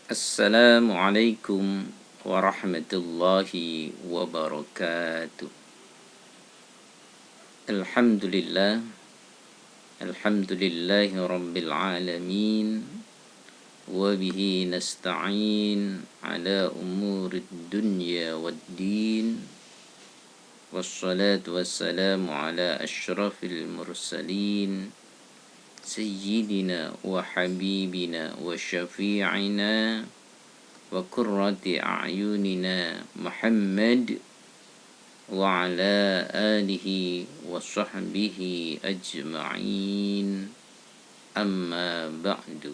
Assalamualaikum warahmatullahi wabarakatuh. Alhamdulillah, alhamdulillahi rabbil alamin. Wabihi nasta'in ala umurid dunya waddin. Wassalatu wassalamu ala ashrafil mursalin Sayyidina wa habibina wa syafi'ina wa qurrati a'yunina Muhammad wa ala alihi wa sahbihi ajma'in, amma ba'du.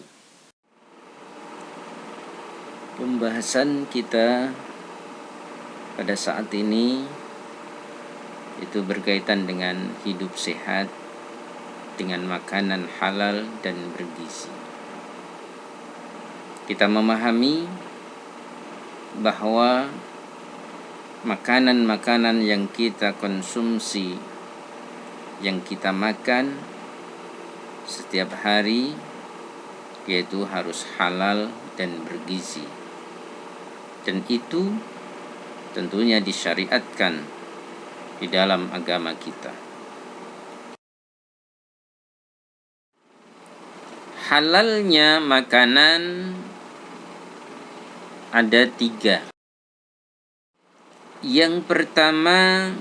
Pembahasan kita pada saat ini itu berkaitan dengan hidup sehat dengan makanan halal dan bergizi. Kita memahami bahwa makanan-makanan yang kita konsumsi, yang kita makan setiap hari, yaitu harus halal dan bergizi. Dan itu tentunya disyariatkan di dalam agama kita. Halalnya makanan ada 3. Yang pertama,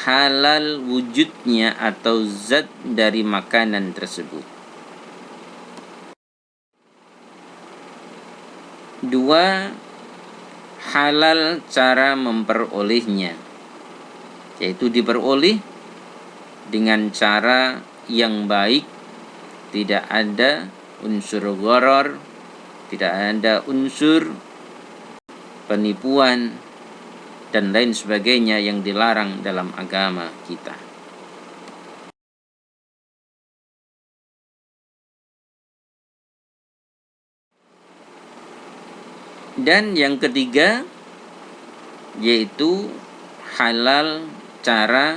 halal wujudnya atau zat dari makanan tersebut. 2, halal cara memperolehnya, yaitu diperoleh dengan cara yang baik, tidak ada unsur gharar, tidak ada unsur penipuan dan lain sebagainya yang dilarang dalam agama kita. Dan yang ketiga, yaitu halal cara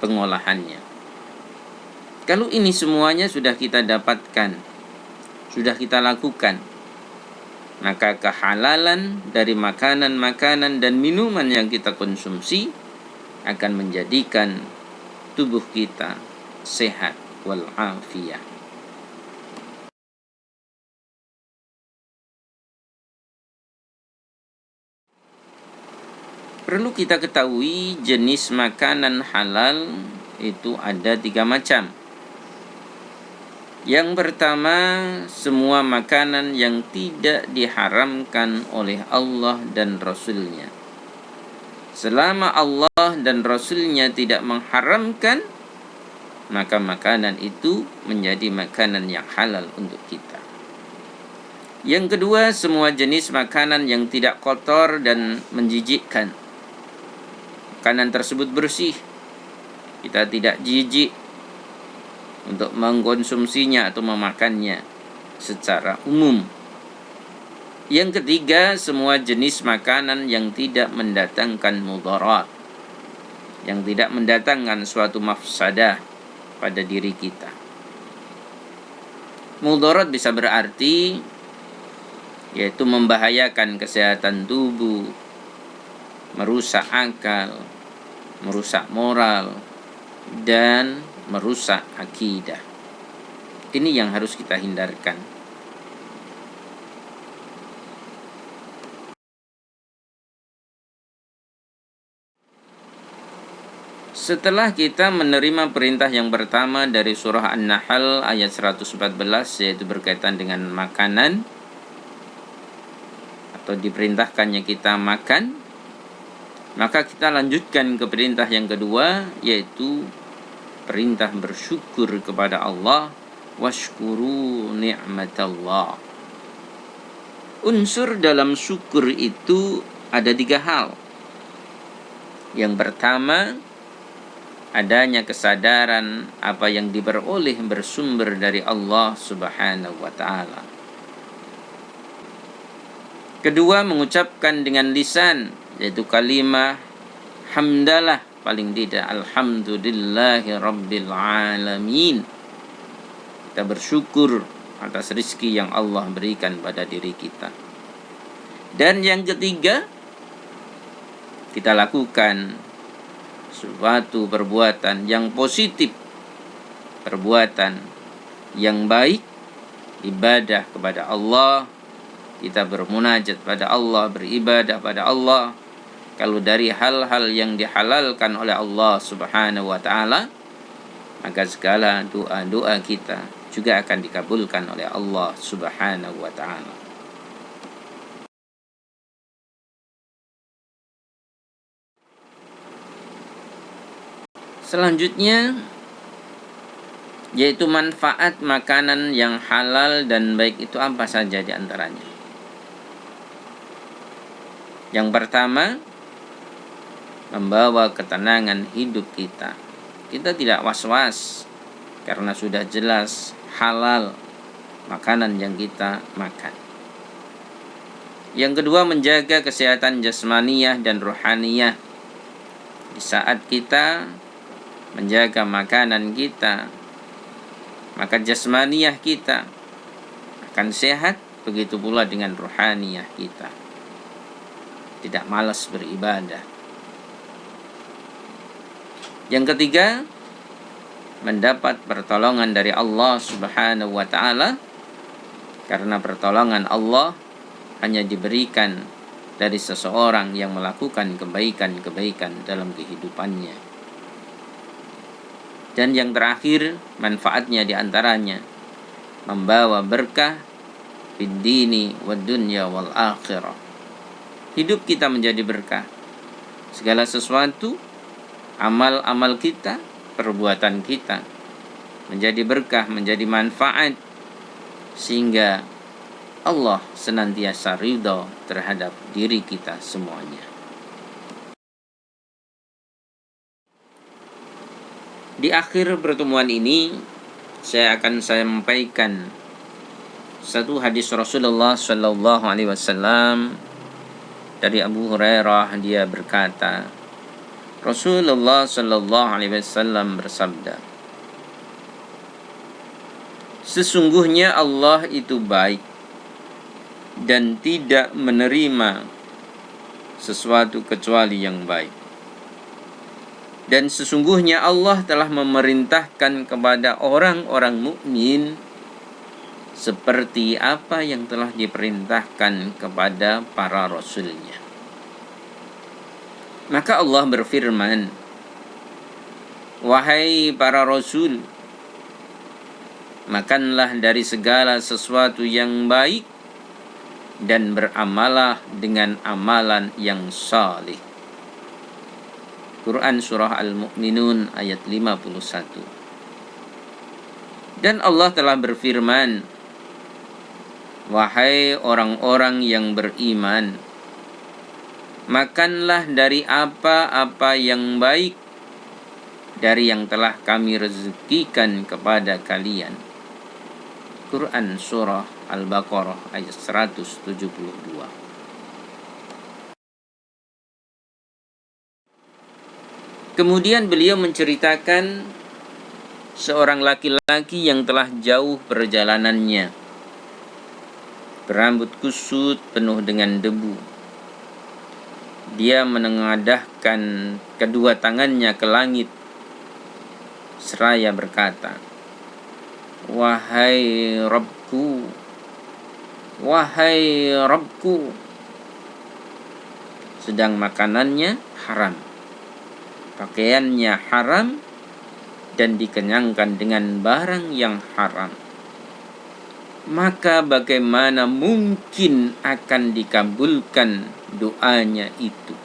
pengolahannya. Kalau ini semuanya sudah kita dapatkan, sudah kita lakukan, maka kehalalan dari makanan-makanan dan minuman yang kita konsumsi akan menjadikan tubuh kita sehat walafiat. Perlu kita ketahui jenis makanan halal itu ada 3 macam. Yang pertama, semua makanan yang tidak diharamkan oleh Allah dan Rasul-Nya. Selama Allah dan Rasul-Nya tidak mengharamkan, maka makanan itu menjadi makanan yang halal untuk kita. Yang kedua, semua jenis makanan yang tidak kotor dan menjijikkan. Makanan tersebut bersih, kita tidak jijik untuk mengkonsumsinya atau memakannya secara umum. Yang ketiga, semua jenis makanan yang tidak mendatangkan mudarat, yang tidak mendatangkan suatu mafsadah pada diri kita. Mudarat bisa berarti yaitu membahayakan kesehatan tubuh, merusak akal, merusak moral, dan merusak akidah. Ini yang harus kita hindarkan. Setelah kita menerima perintah yang pertama dari surah An-Nahl ayat 114, yaitu berkaitan dengan makanan, atau diperintahkannya kita makan, maka kita lanjutkan ke perintah yang kedua, yaitu perintah bersyukur kepada Allah. Washkuru ni'matallah. Unsur dalam syukur itu ada 3 hal. Yang pertama, adanya kesadaran apa yang diperoleh bersumber dari Allah Subhanahu wa ta'ala. Kedua, mengucapkan dengan lisan, yaitu kalimah hamdalah, paling tidak alhamdulillahi rabbil alamin. Kita bersyukur atas rizki yang Allah berikan pada diri kita. Dan yang ketiga, kita lakukan suatu perbuatan yang positif, perbuatan yang baik, ibadah kepada Allah, kita bermunajat pada Allah, beribadah pada Allah. Kalau dari hal-hal yang dihalalkan oleh Allah Subhanahu wa ta'ala, maka segala doa-doa kita juga akan dikabulkan oleh Allah Subhanahu wa ta'ala. Selanjutnya yaitu manfaat makanan yang halal dan baik itu apa saja di antaranya. Yang pertama, membawa ketenangan hidup kita. Kita tidak was-was karena sudah jelas halal makanan yang kita makan. Yang kedua, menjaga kesehatan jasmaniyah dan rohaniyah. Di saat kita menjaga makanan kita, maka jasmaniyah kita akan sehat, begitu pula dengan rohaniyah kita. Tidak malas beribadah. Yang ketiga, mendapat pertolongan dari Allah Subhanahu wa ta'ala, karena pertolongan Allah hanya diberikan dari seseorang yang melakukan kebaikan-kebaikan dalam kehidupannya. Dan yang terakhir, manfaatnya diantaranya membawa berkah fid dini wad dunya wal akhirah. Hidup kita menjadi berkah. Segala sesuatu, amal-amal kita, perbuatan kita menjadi berkah, menjadi manfaat, sehingga Allah senantiasa ridha terhadap diri kita semuanya. Di akhir pertemuan ini, saya akan sampaikan satu hadis Rasulullah Sallallahu Alaihi Wasallam dari Abu Hurairah. Dia berkata, Rasulullah Sallallahu Alaihi Wasallam bersabda, sesungguhnya Allah itu baik dan tidak menerima sesuatu kecuali yang baik. Dan sesungguhnya Allah telah memerintahkan kepada orang-orang mukmin seperti apa yang telah diperintahkan kepada para rasulnya. Maka Allah berfirman, wahai para rasul, makanlah dari segala sesuatu yang baik dan beramalah dengan amalan yang salih. Quran Surah Al-Mu'minun ayat 51. Dan Allah telah berfirman, wahai orang-orang yang beriman, makanlah dari apa-apa yang baik dari yang telah kami rezekikan kepada kalian. Quran Surah Al-Baqarah ayat 172. Kemudian beliau menceritakan seorang laki-laki yang telah jauh perjalanannya, berambut kusut penuh dengan debu. Dia menengadahkan kedua tangannya ke langit seraya berkata, wahai Rabbku, wahai Rabbku. Sedang makanannya haram, pakaiannya haram, dan dikenyangkan dengan barang yang haram. Maka bagaimana mungkin akan dikabulkan doanya itu?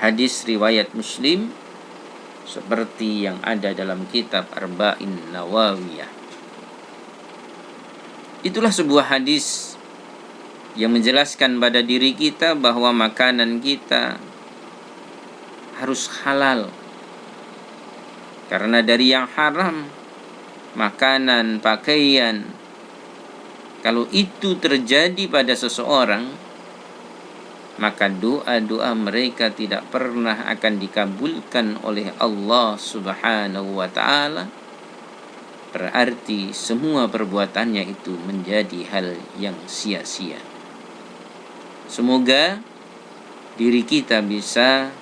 Hadis riwayat Muslim seperti yang ada dalam kitab Arba'in Nawawiyah. Itulah sebuah hadis yang menjelaskan pada diri kita bahwa makanan kita harus halal. Karena dari yang haram, makanan, pakaian, kalau itu terjadi pada seseorang, maka doa-doa mereka tidak pernah akan dikabulkan oleh Allah Subhanahu wa ta'ala, berarti semua perbuatannya itu menjadi hal yang sia-sia. Semoga diri kita bisa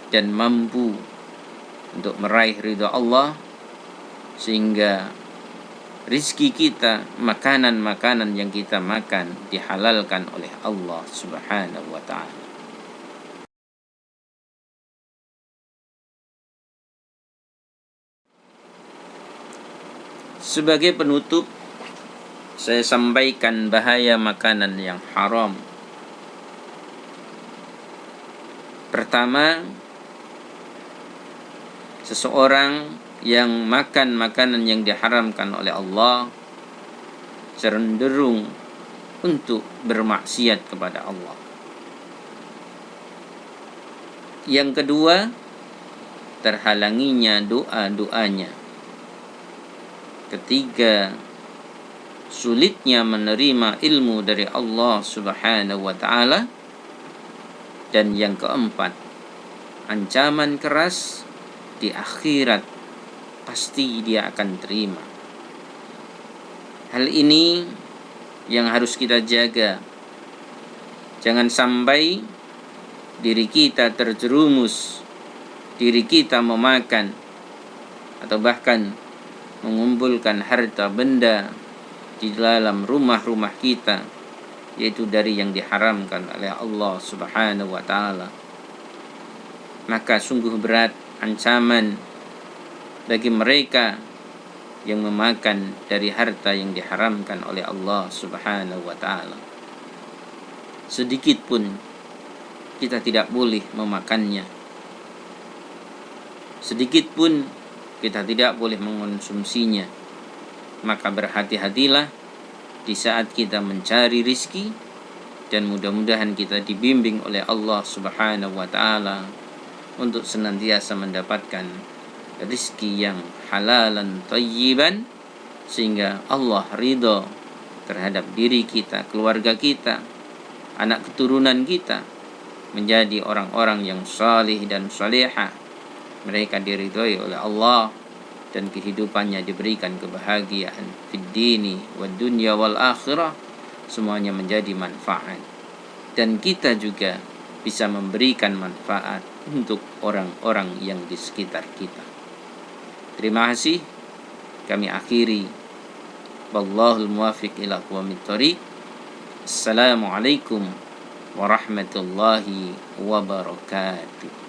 dan mampu untuk meraih ridha Allah, sehingga rizki kita, makanan-makanan yang kita makan dihalalkan oleh Allah Subhanahu wa ta'ala. Sebagai penutup, saya sampaikan bahaya makanan yang haram. Pertama, seseorang yang makan makanan yang diharamkan oleh Allah cenderung untuk bermaksiat kepada Allah. Yang kedua, terhalanginya doa-doanya. Ketiga, sulitnya menerima ilmu dari Allah Subhanahu wa ta'ala. Dan yang keempat, ancaman keras di akhirat pasti dia akan terima. Hal ini yang harus kita jaga. Jangan sampai diri kita terjerumus, diri kita memakan atau bahkan mengumpulkan harta benda di dalam rumah-rumah kita, yaitu dari yang diharamkan oleh Allah Subhanahu wa ta'ala. Maka sungguh berat ancaman bagi mereka yang memakan dari harta yang diharamkan oleh Allah Subhanahu wa ta'ala. Sedikit pun kita tidak boleh memakannya. Sedikit pun kita tidak boleh mengonsumsinya. Maka berhati-hatilah di saat kita mencari rizki, dan mudah-mudahan kita dibimbing oleh Allah Subhanahu wa ta'ala untuk senantiasa mendapatkan rizki yang halalan thayyiban, sehingga Allah ridha terhadap diri kita, keluarga kita, anak keturunan kita menjadi orang-orang yang salih dan salihah. Mereka diridhoi oleh Allah dan kehidupannya diberikan kebahagiaan fid dini wad dunya wal akhirah, semuanya menjadi manfaat, dan kita juga bisa memberikan manfaat untuk orang-orang yang di sekitar kita. Terima kasih. Kami akhiri. Wallahul muwaffiq ila aqwamit thoriq. Assalamualaikum warahmatullahi wabarakatuh.